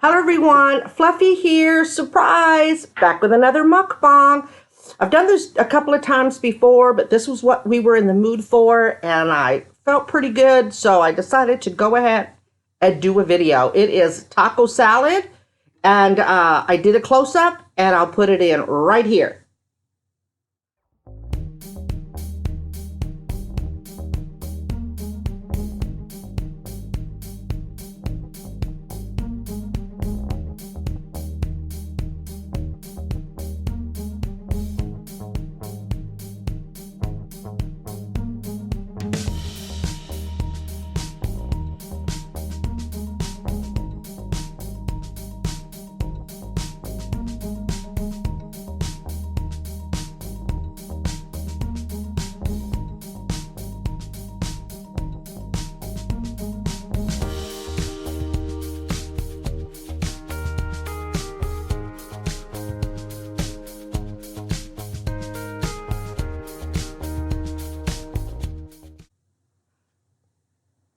Hello everyone, Fluffy here, surprise, back with another mukbang. I've done this a couple of times before, but this was what we were in the mood for, and I felt pretty good, so I decided to go ahead and do a video. It is taco salad, and I did a close-up, and I'll put it in right here.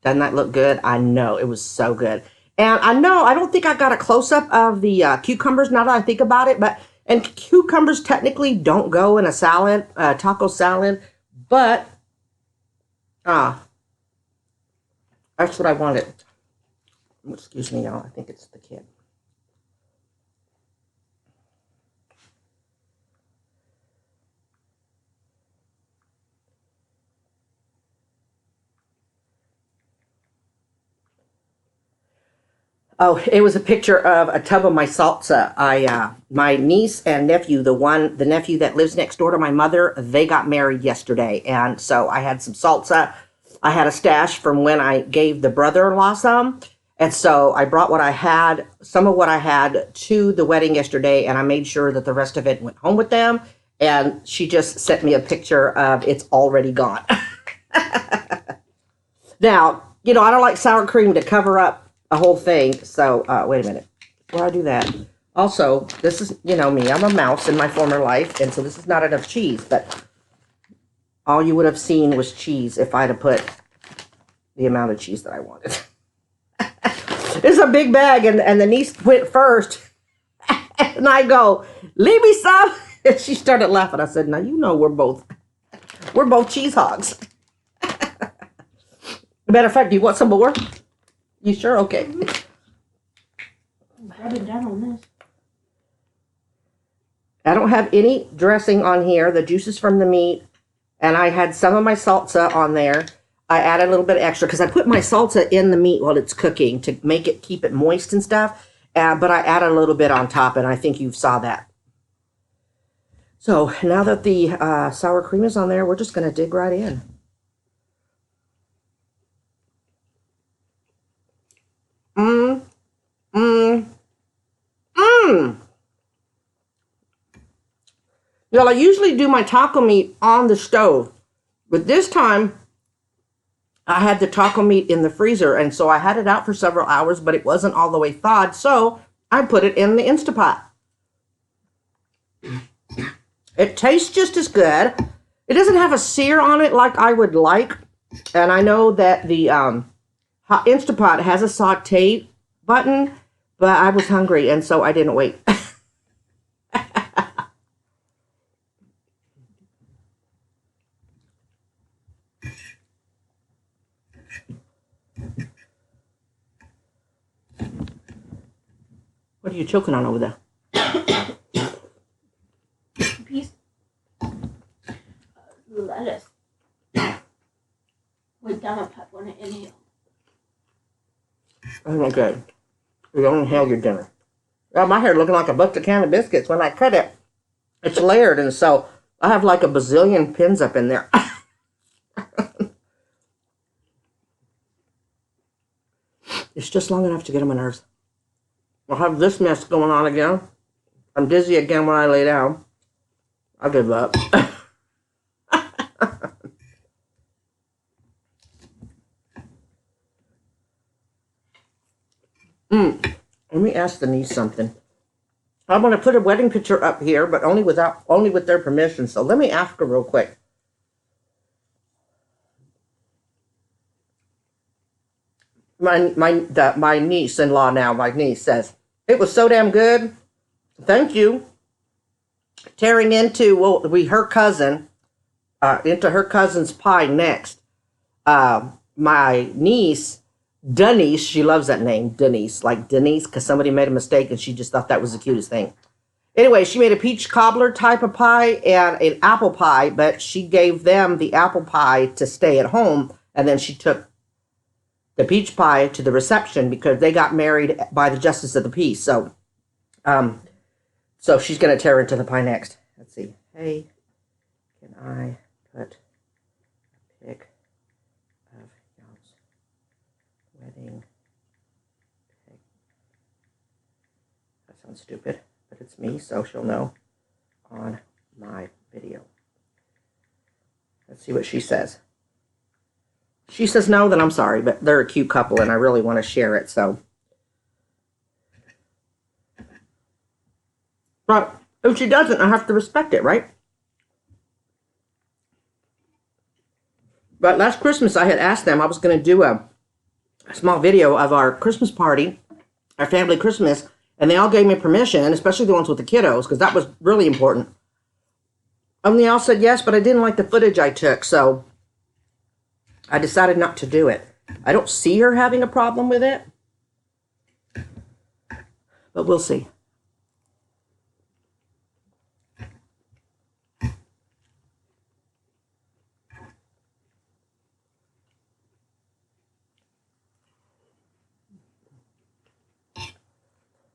Doesn't that look good? I know, it was so good. And I don't think I got a close-up of the cucumbers now that I think about it, and cucumbers technically don't go in a salad, taco salad, but that's what I wanted. Excuse me, y'all, I think it's the kid. Oh, it was a picture of a tub of my salsa. My niece and nephew, the nephew that lives next door to my mother, they got married yesterday. And so I had some salsa. I had a stash from when I gave the brother-in-law some. And so I brought some of what I had to the wedding yesterday, and I made sure that the rest of it went home with them. And she just sent me a picture of it's already gone. Now, I don't like sour cream to cover up a whole thing. So, wait a minute. Before I do that, also, this is, me, I'm a mouse in my former life, and so this is not enough cheese, but all you would have seen was cheese if I'd have put the amount of cheese that I wanted. It's a big bag, and the niece went first, and I go, leave me some, and she started laughing. I said, now, we're both cheese hogs. Matter of fact, do you want some more? You sure? Okay. I've been done on this. I don't have any dressing on here. The juice is from the meat. And I had some of my salsa on there. I added a little bit extra because I put my salsa in the meat while it's cooking to keep it moist and stuff. But I added a little bit on top, and I think you saw that. So now that the sour cream is on there, we're just going to dig right in. Well, I usually do my taco meat on the stove, but this time I had the taco meat in the freezer, and so I had it out for several hours, but it wasn't all the way thawed, so I put it in the Instapot. It tastes just as good. It doesn't have a sear on it like I would like, and I know that the Instapot has a saute button, but I was hungry, and so I didn't wait. What are you choking on over there? Piece of lettuce. With Donna Pep on it inhale. Oh, okay. You don't inhale your dinner. Well, my hair looking like a busted can of biscuits. When I cut it, it's layered, and so I have like a bazillion pins up in there. It's just long enough to get on my nerves. I'll have this mess going on again. I'm dizzy again when I lay down. I'll give up. Let me ask the niece something. I'm going to put a wedding picture up here, but only with their permission. So let me ask her real quick. My niece-in-law now, my niece says, It was so damn good. Thank you. Tearing into, well, her cousin, into her cousin's pie next. My niece, Denise, she loves that name, Denise, like Denise, because somebody made a mistake and she just thought that was the cutest thing. Anyway, she made a peach cobbler type of pie and an apple pie, but she gave them the apple pie to stay at home, and then she took the peach pie to the reception because they got married by the justice of the peace. So, so she's going to tear into the pie next. Let's see. Hey, can I put a pic of y'all's wedding pic? That sounds stupid, but it's me, so she'll know on my video. Let's see what she says. She says no, then I'm sorry, but they're a cute couple and I really want to share it, so. But if she doesn't, I have to respect it, right? But last Christmas, I had asked them, I was going to do a small video of our Christmas party, our family Christmas, and they all gave me permission, especially the ones with the kiddos, because that was really important. And they all said yes, but I didn't like the footage I took, so I decided not to do it. I don't see her having a problem with it, but we'll see.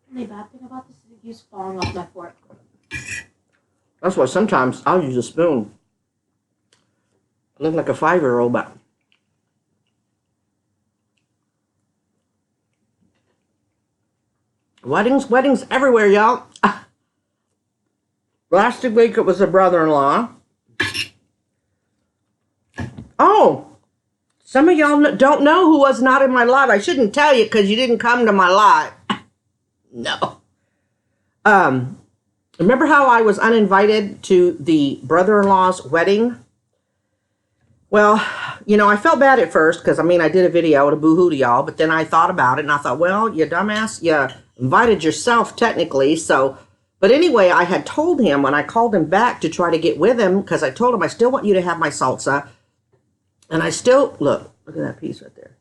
The only bad thing about this is it keeps falling off my fork. That's why sometimes I'll use a spoon. I look like a 5-year-old, but weddings everywhere, y'all. Last week it was a brother-in-law. Oh, some of y'all don't know who was not in my live. I shouldn't tell you because you didn't come to my live. No. Remember how I was uninvited to the brother-in-law's wedding? Well, you know, I felt bad at first because, I mean, I did a video to boo-hoo to y'all, but then I thought about it and I thought, well, you dumbass, you invited yourself technically, so. But anyway, I had told him when I called him back to try to get with him, because I told him I still want you to have my salsa. And I still, look at that piece right there.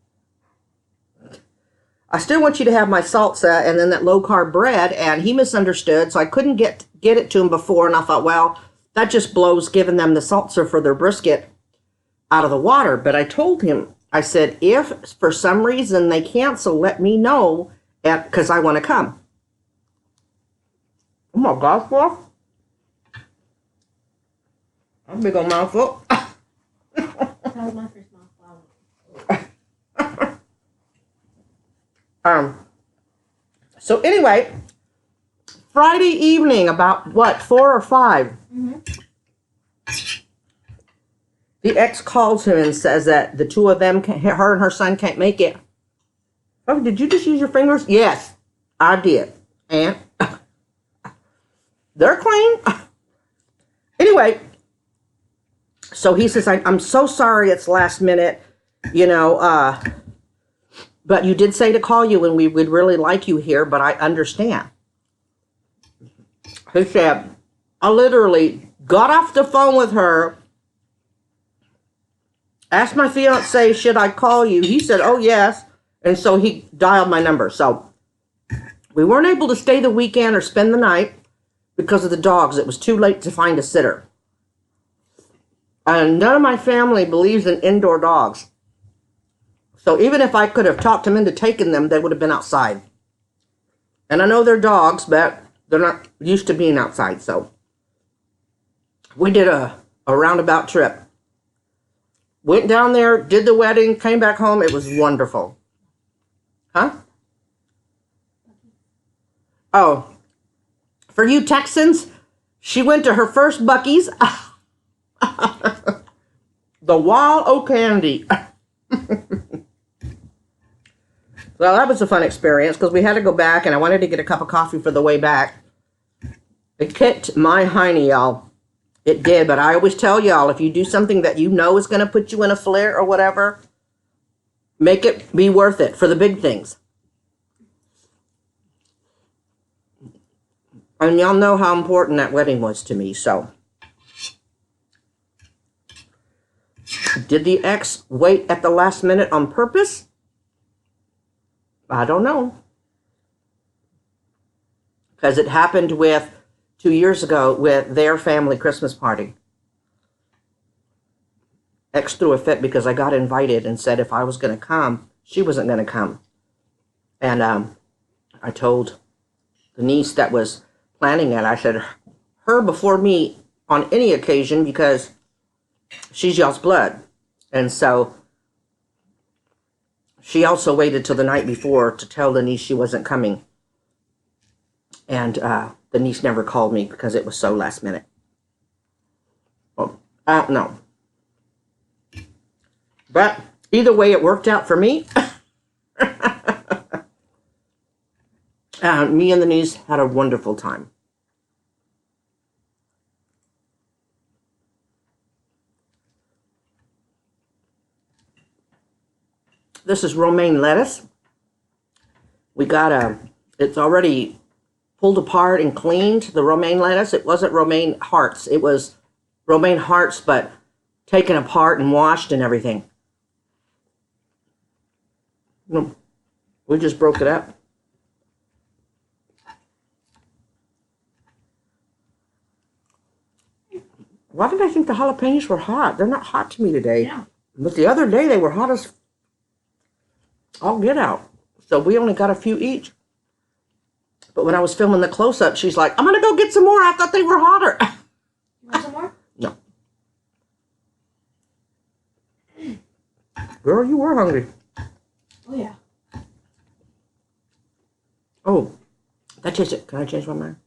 I still want you to have my salsa and then that low-carb bread, and he misunderstood, so I couldn't get it to him before, and I thought, well, that just blows giving them the salsa for their brisket out of the water. But I told him, I said, if for some reason they cancel, let me know, because I want to come. Oh my gosh, boy. I'm big on mouthful. That was my first mouthful. So anyway, Friday evening, about what, 4 or 5? Mm-hmm. The ex calls him and says that the two of them, her and her son, can't make it. Oh, did you just use your fingers? Yes, I did. And they're clean. Anyway, so he says, I'm so sorry it's last minute, you know, but you did say to call you and we would really like you here, but I understand. He said, I literally got off the phone with her, asked my fiance, should I call you? He said, oh, yes. And so he dialed my number. So we weren't able to stay the weekend or spend the night because of the dogs. It was too late to find a sitter. And none of my family believes in indoor dogs. So even if I could have talked them into taking them, they would have been outside. And I know they're dogs, but they're not used to being outside. So we did a roundabout trip. Went down there, did the wedding, came back home. It was wonderful. Huh? Oh, for you Texans, she went to her first Buc-ee's. The Wall O' Candy. Well, that was a fun experience because we had to go back and I wanted to get a cup of coffee for the way back. It kicked my hiney, y'all. It did, but I always tell y'all, if you do something that you know is going to put you in a flare or whatever, make it be worth it for the big things. And y'all know how important that wedding was to me, so. Did the ex wait at the last minute on purpose? I don't know. Because it happened with 2 years ago with their family Christmas party. Ex threw a fit because I got invited and said if I was going to come, she wasn't going to come. And I told the niece that was planning it, I said, her before me on any occasion because she's y'all's blood. And so she also waited till the night before to tell the niece she wasn't coming. And the niece never called me because it was so last minute. Well, I don't know. But either way, it worked out for me. Me and the niece had a wonderful time. This is romaine lettuce. We got it's already pulled apart and cleaned, the romaine lettuce. It wasn't romaine hearts. It was romaine hearts, but taken apart and washed and everything. We just broke it up. Why did I think the jalapenos were hot? They're not hot to me today. Yeah. But the other day they were hot as all get out. So we only got a few each. But when I was filming the close-up, she's like, I'm going to go get some more. I thought they were hotter. You want some more? No. Girl, you were hungry. Oh, yeah. Oh, that tastes it. Can I change my mind?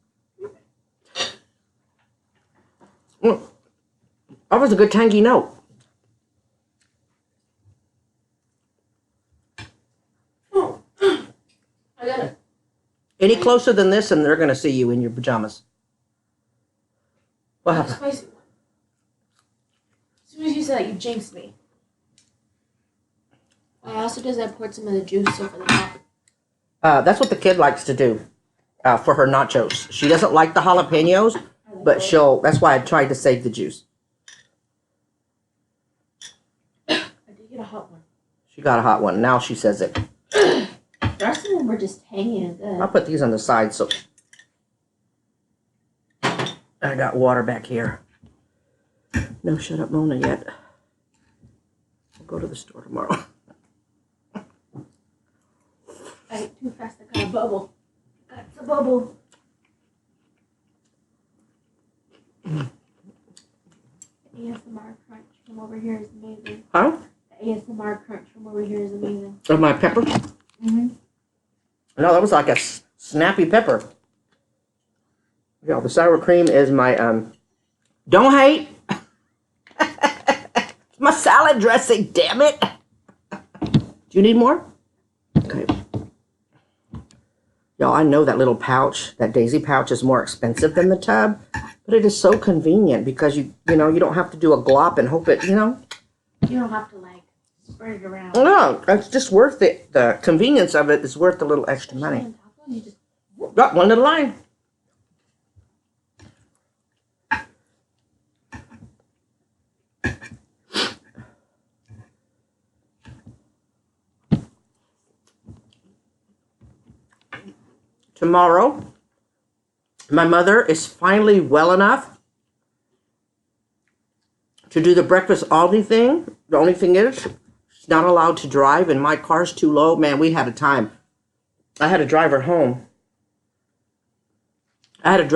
That was a good tangy note. Oh, I got it. Any closer than this and they're going to see you in your pajamas. What happened? Spicy one. As soon as you said that, you jinxed me. I also just poured some of the juice over the top. That's what the kid likes to do for her nachos. She doesn't like the jalapenos, but that's why I tried to save the juice. I did get a hot one. She got a hot one. Now she says it. The rest of them were just hanging and good. I'll put these on the side so I got water back here. No shut up Mona yet. I'll go to the store tomorrow. I ate too fast, I got a bubble. Got a bubble. The ASMR crunch from over here is amazing. Huh? The ASMR crunch from over here is amazing. Of my pepper? Mm-hmm. No, that was like a snappy pepper. Yeah, the sour cream is my, don't hate. It's my salad dressing, damn it. Do you need more? Okay. Y'all, I know that little pouch, that daisy pouch is more expensive than the tub, but it is so convenient because you don't have to do a glop and hope it, You don't have to, like, spread it around. No, it's just worth it. The convenience of it is worth a little extra money. You just... Got one little line. Tomorrow, my mother is finally well enough to do the breakfast Aldi thing. The only thing is, she's not allowed to drive, and my car's too low. Man, we had a time. I had to drive her home. And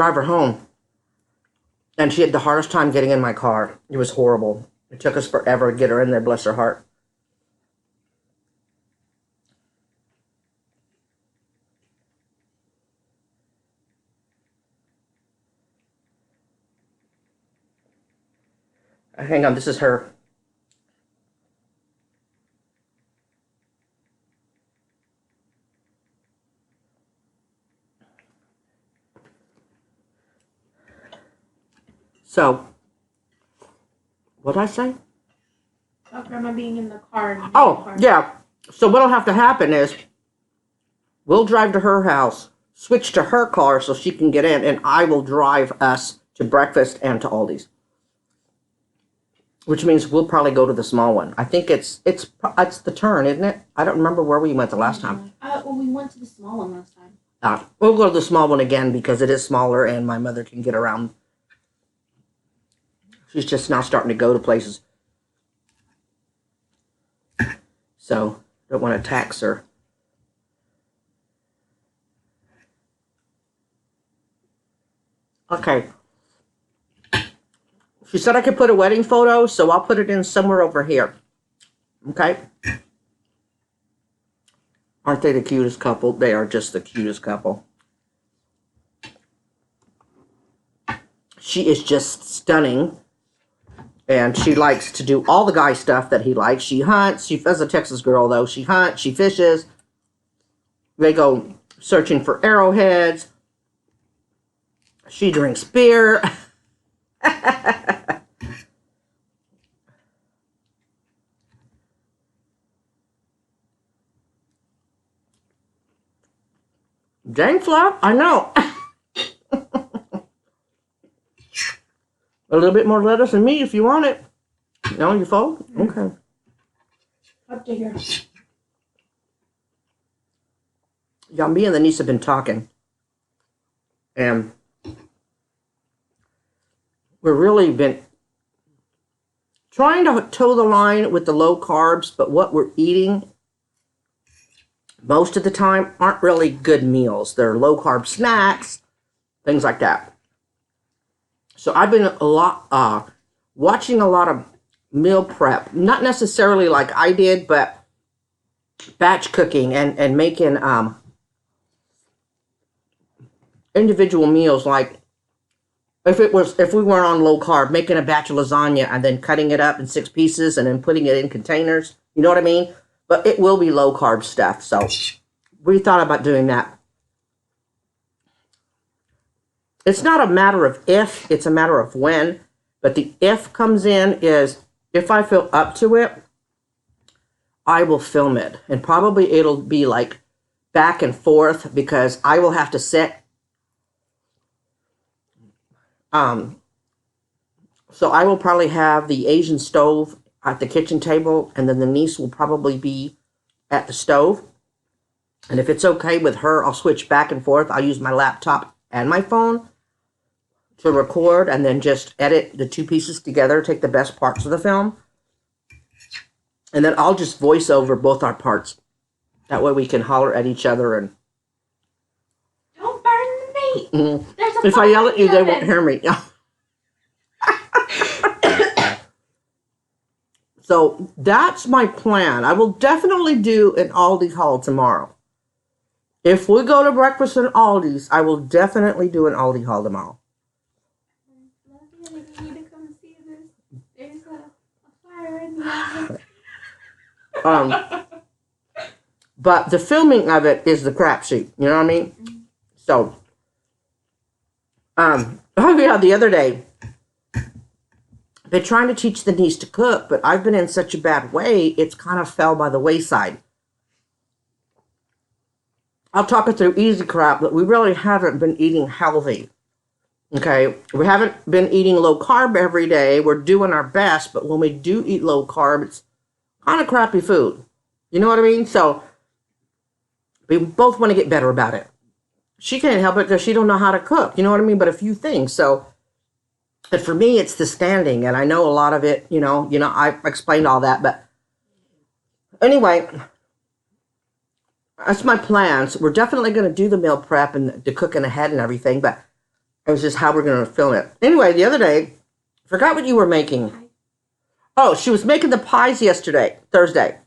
she had the hardest time getting in my car. It was horrible. It took us forever to get her in there, bless her heart. Hang on, this is her. So, what did I say? About Grandma being in the car. Oh, yeah. So what'll have to happen is we'll drive to her house switch to her car so she can get in, and I will drive us to breakfast and to Aldi's. Which means we'll probably go to the small one. I think it's the Turn, isn't it? I don't remember where we went the last time. Well, we went to the small one last time. We'll go to the small one again because it is smaller and my mother can get around. She's just now starting to go to places. So, don't want to tax her. Okay. She said I could put a wedding photo, so I'll put it in somewhere over here. Okay? Aren't they the cutest couple? They are just the cutest couple. She is just stunning. And she likes to do all the guy stuff that he likes. She hunts. She is a Texas girl, though. She hunts. She fishes. They go searching for arrowheads. She drinks beer. Dang, Fluff, I know. A little bit more lettuce and meat if you want it. No, you full? Okay. Up to here. Yeah, me and the niece have been talking. And we've really been trying to toe the line with the low carbs, but what we're eating most of the time aren't really good meals. They're low carb snacks, things like that. So I've been watching a lot of meal prep, not necessarily like I did, but batch cooking and making individual meals. Like if we weren't on low carb, making a batch of lasagna and then cutting it up in 6 pieces and then putting it in containers. You know what I mean? But it will be low carb stuff. So we thought about doing that. It's not a matter of if, it's a matter of when. But the if comes in is if I feel up to it, I will film it. And probably it'll be like back and forth because I will have to set. So I will probably have the Asian stove at the kitchen table, and then the niece will probably be at the stove. And if it's okay with her, I'll switch back and forth. I'll use my laptop and my phone to record and then just edit the 2 pieces together, take the best parts of the film. And then I'll just voice over both our parts. That way we can holler at each other and... Don't burn the meat! There's a if I yell at you, they won't hear me. So that's my plan. I will definitely do an Aldi haul tomorrow. If we go to breakfast in Aldi's, I will definitely do an Aldi haul tomorrow. You need to come see this. There's a fire in the oven. But the filming of it is the crapshoot. You know what I mean? Mm-hmm. So, oh yeah, the other day, been trying to teach the niece to cook, but I've been in such a bad way, it's kind of fell by the wayside. I'll talk it through easy crap, but we really haven't been eating healthy. Okay, we haven't been eating low carb every day. We're doing our best, but when we do eat low carb, it's kind of crappy food. You know what I mean? So we both want to get better about it. She can't help it because she don't know how to cook. You know what I mean? But a few things. So, but for me, it's the standing, and I know a lot of it. You know, I explained all that, but anyway, that's my plans. We're definitely going to do the meal prep and the cooking ahead and everything, but it was just how we're going to film it. Anyway, the other day, forgot what you were making. Oh, she was making the pies yesterday, Thursday.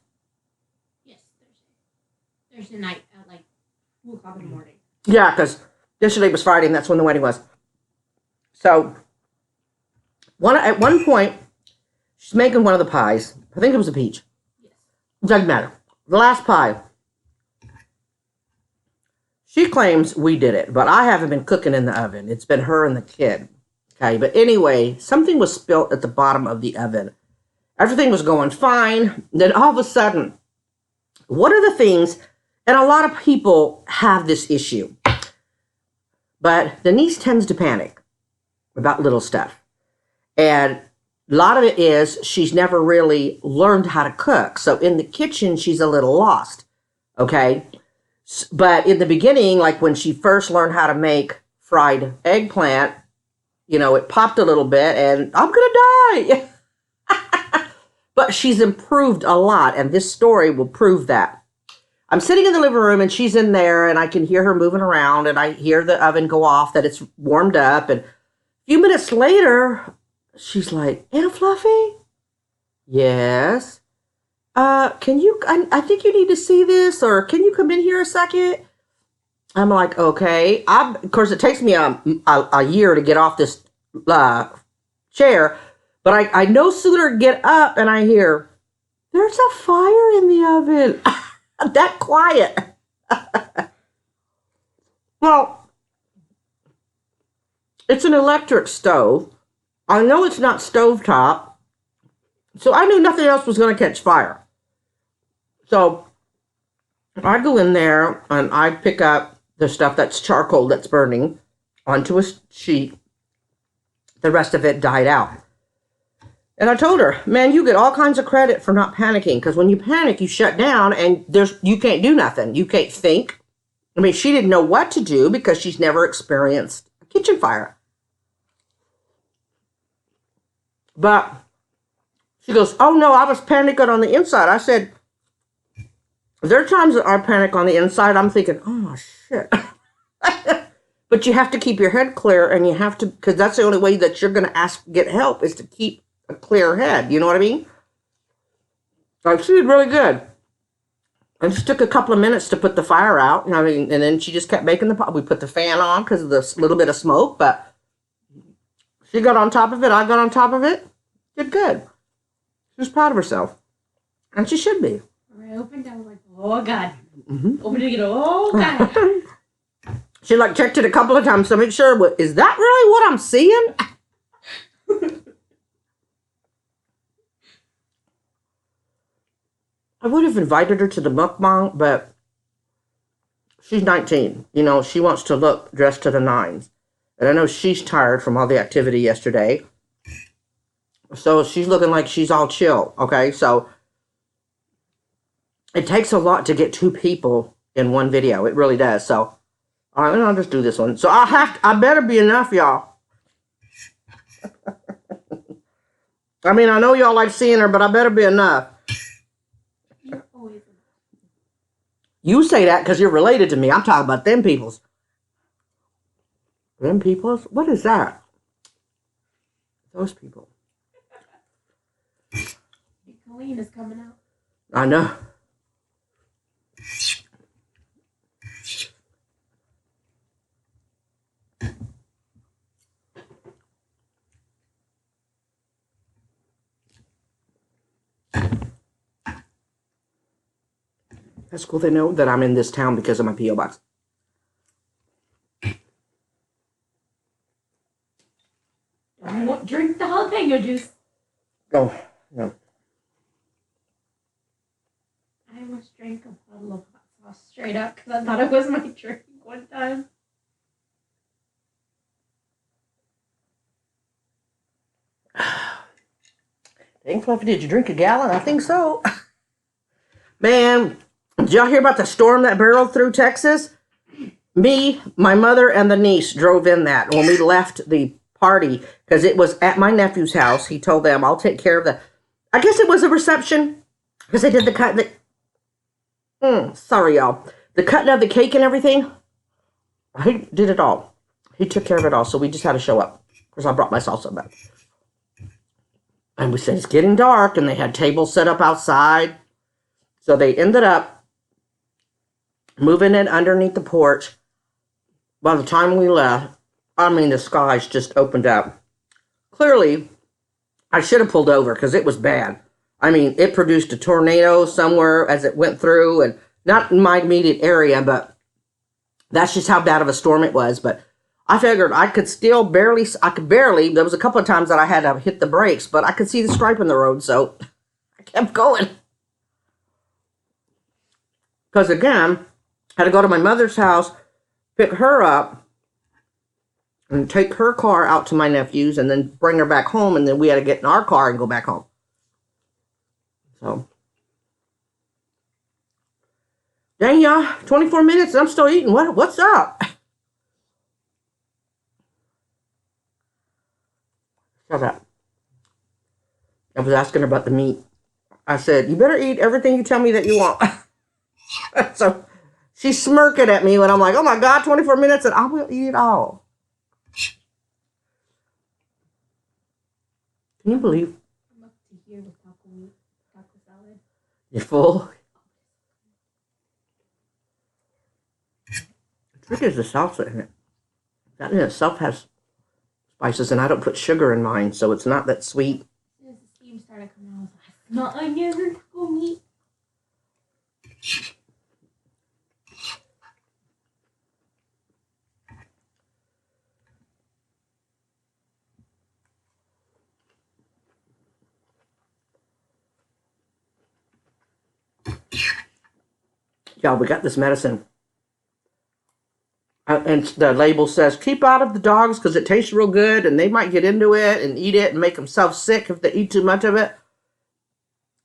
Yes, Thursday night at like 2 o'clock in the morning. Yeah, because yesterday was Friday, and that's when the wedding was. So, at one point, she's making one of the pies. I think it was a peach. Yes. Doesn't matter. The last pie. She claims we did it, but I haven't been cooking in the oven. It's been her and the kid. Okay, but anyway, something was spilt at the bottom of the oven. Everything was going fine. Then all of a sudden, what are the things, and a lot of people have this issue. But Denise tends to panic about little stuff. And a lot of it is she's never really learned how to cook. So in the kitchen, she's a little lost. Okay. But in the beginning, like when she first learned how to make fried eggplant, you know, it popped a little bit and I'm going to die. But she's improved a lot. And this story will prove that. I'm sitting in the living room and she's in there and I can hear her moving around and I hear the oven go off, that it's warmed up. And a few minutes later, she's like, Aunt Fluffy? Yes. Can you, I think you need to see this, or can you come in here a second? I'm like, okay. Of course, it takes me a year to get off this chair, but I no sooner get up and I hear, there's a fire in the oven. That quiet. Well, it's an electric stove. I know it's not stovetop, so I knew nothing else was going to catch fire. So I go in there and I pick up the stuff that's charcoal that's burning onto a sheet. The rest of it died out. And I told her, man, you get all kinds of credit for not panicking, because when you panic, you shut down and you can't do nothing. You can't think. I mean, she didn't know what to do because she's never experienced a kitchen fire. But she goes, oh no, I was panicking on the inside. I said, there are times that I panic on the inside. I'm thinking, oh shit. But you have to keep your head clear, and you have to, because that's the only way that you're going to get help, is to keep a clear head. You know what I mean? So she did really good. And she took a couple of minutes to put the fire out. I mean, and then she just kept making the pot. We put the fan on because of the little bit of smoke, but she got on top of it. I got on top of it. Did good. She was proud of herself. And she should be. When I opened, I was like, oh God. Mm-hmm. Opened it again, oh God. She like checked it a couple of times to make sure, is that really what I'm seeing? I would have invited her to the mukbang, but she's 19. You know, she wants to look dressed to the nines. And I know she's tired from all the activity yesterday. So she's looking like she's all chill, okay? So it takes a lot to get two people in one video. It really does. So all right, I'll just do this one. So I better be enough, y'all. I mean, I know y'all like seeing her, but I better be enough. You say that because you're related to me. I'm talking about them peoples. Them peoples? What is that? Those people. Colleen is coming out. I know. That's cool. They know that I'm in this town because of my P.O. box. Drink the jalapeno juice. Oh, no. I almost drank a bottle of hot sauce straight up because I thought it was my drink one time. Dang, Fluffy, did you drink a gallon? I think so. Man, did y'all hear about the storm that barreled through Texas? Me, my mother, and the niece drove in that when we left the party because it was at my nephew's house. He told them, I'll take care of I guess it was a reception because they did the cut. Sorry, y'all. The cutting of the cake and everything. He did it all. He took care of it all. So we just had to show up because I brought my salsa back. And we said, it's getting dark. And they had tables set up outside. So they ended up moving it underneath the porch. By the time we left, I mean, the skies just opened up. Clearly, I should have pulled over because it was bad. I mean, it produced a tornado somewhere as it went through, and not in my immediate area, but that's just how bad of a storm it was. But I figured I could barely, there was a couple of times that I had to hit the brakes, but I could see the stripe in the road, so I kept going. Because again, I had to go to my mother's house, pick her up, and take her car out to my nephew's and then bring her back home. And then we had to get in our car and go back home. So, dang, y'all, 24 minutes and I'm still eating. What's up? Shut up. I was asking her about the meat. I said, you better eat everything you tell me that you want. So she's smirking at me when I'm like, oh my God, 24 minutes and I will eat it all. Can you believe? I'm up to here with taco meat, taco salad. You're full? The trick is the salsa in it. That in itself has spices, and I don't put sugar in mine, so it's not that sweet. As soon as the steam started coming out, I was like, not onions or taco meat. Y'all, we got this medicine. And the label says, keep out of the dogs because it tastes real good and they might get into it and eat it and make themselves sick if they eat too much of it.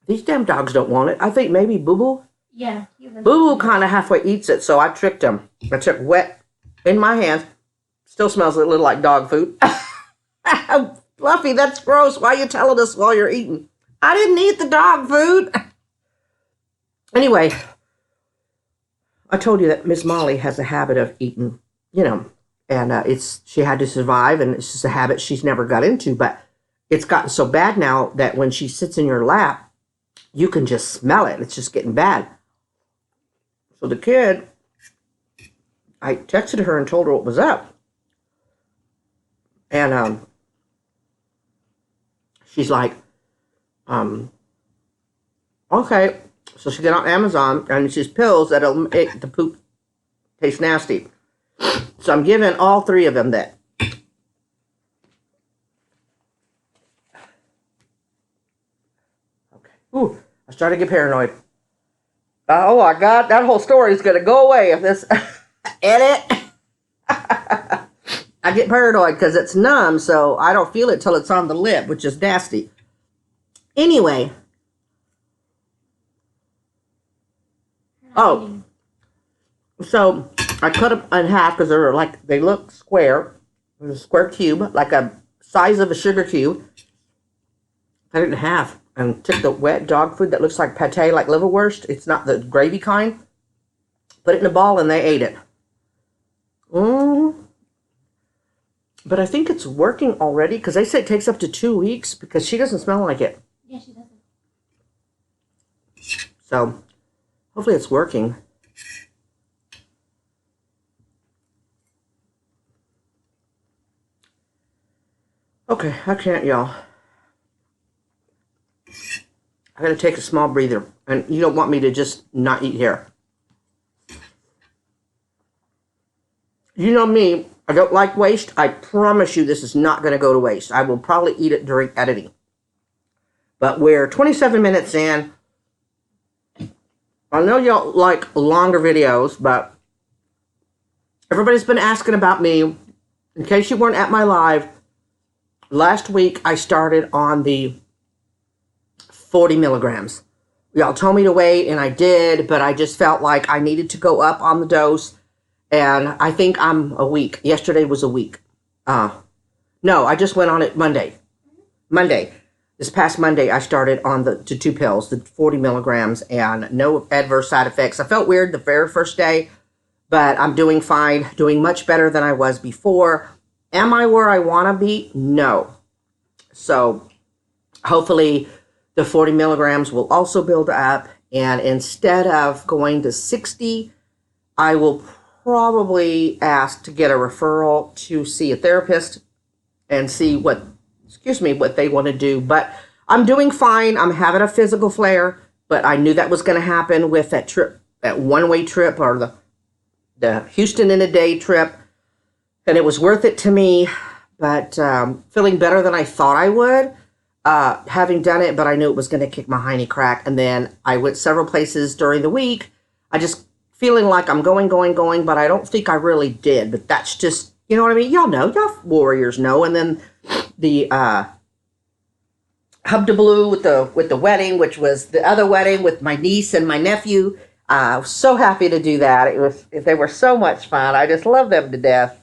These damn dogs don't want it. I think maybe Boo Boo. Yeah. Boo Boo kind of halfway eats it, so I tricked him. I took wet in my hands. Still smells a little like dog food. Fluffy, that's gross. Why are you telling us while you're eating? I didn't eat the dog food. Anyway, I told you that Miss Molly has a habit of eating, and she had to survive, and it's just a habit she's never got into. But it's gotten so bad now that when she sits in your lap, you can just smell it. It's just getting bad. So the kid, I texted her and told her what was up, and she's like, okay. So she got on Amazon, and she's pills that'll make the poop taste nasty. So I'm giving all three of them that. Okay. Ooh, I started to get paranoid. Oh my God, that whole story is going to go away if this edit. I get paranoid because it's numb, so I don't feel it till it's on the lip, which is nasty. Anyway. Oh, so I cut them in half because they look square. There's a square cube, like a size of a sugar cube. Cut it in half and took the wet dog food that looks like pate, like liverwurst. It's not the gravy kind. Put it in a ball and they ate it. But I think it's working already because they say it takes up to 2 weeks because she doesn't smell like it. Yeah, she doesn't. So hopefully it's working. Okay, I can't, y'all. I gotta take a small breather. And you don't want me to just not eat here. You know me, I don't like waste. I promise you this is not going to go to waste. I will probably eat it during editing. But we're 27 minutes in. I know y'all like longer videos, but everybody's been asking about me. In case you weren't at my live, last week I started on the 40 milligrams. Y'all told me to wait, and I did, but I just felt like I needed to go up on the dose, and I think I'm a week. Yesterday was a week. No, I just went on it Monday. This past Monday, I started on the 2 pills, the 40 milligrams, and no adverse side effects. I felt weird the very first day, but I'm doing fine, doing much better than I was before. Am I where I want to be? No. So hopefully the 40 milligrams will also build up, and instead of going to 60, I will probably ask to get a referral to see a therapist and see what they want to do. But I'm doing fine. I'm having a physical flare, but I knew that was going to happen with that trip, that one-way trip, or the Houston in a day trip, and it was worth it to me. But feeling better than I thought I would, having done it, but I knew it was going to kick my hiney crack. And then I went several places during the week. I just feeling like I'm going, but I don't think I really did. But that's just, You know what I mean? Y'all know. Y'all warriors know. And then the Hub de Blue with the wedding, which was the other wedding with my niece and my nephew. I was so happy to do that. They were so much fun. I just love them to death.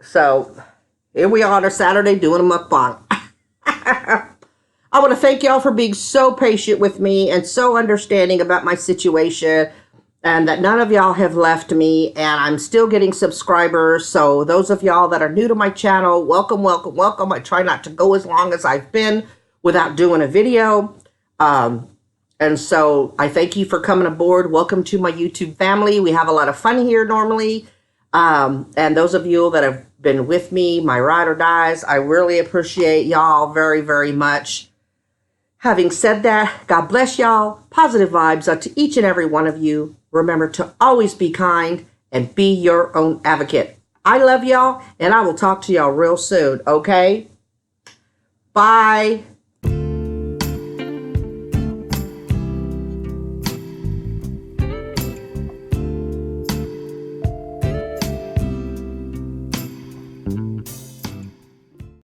So here we are on a Saturday doing a mukbang. I want to thank y'all for being so patient with me and so understanding about my situation, and that none of y'all have left me, and I'm still getting subscribers. So those of y'all that are new to my channel, welcome, welcome, welcome. I try not to go as long as I've been without doing a video. And so I thank you for coming aboard. Welcome to my YouTube family. We have a lot of fun here normally. And those of you that have been with me, my ride or dies, I really appreciate y'all very, very much. Having said that, God bless y'all. Positive vibes up to each and every one of you. Remember to always be kind and be your own advocate. I love y'all, and I will talk to y'all real soon, okay? Bye.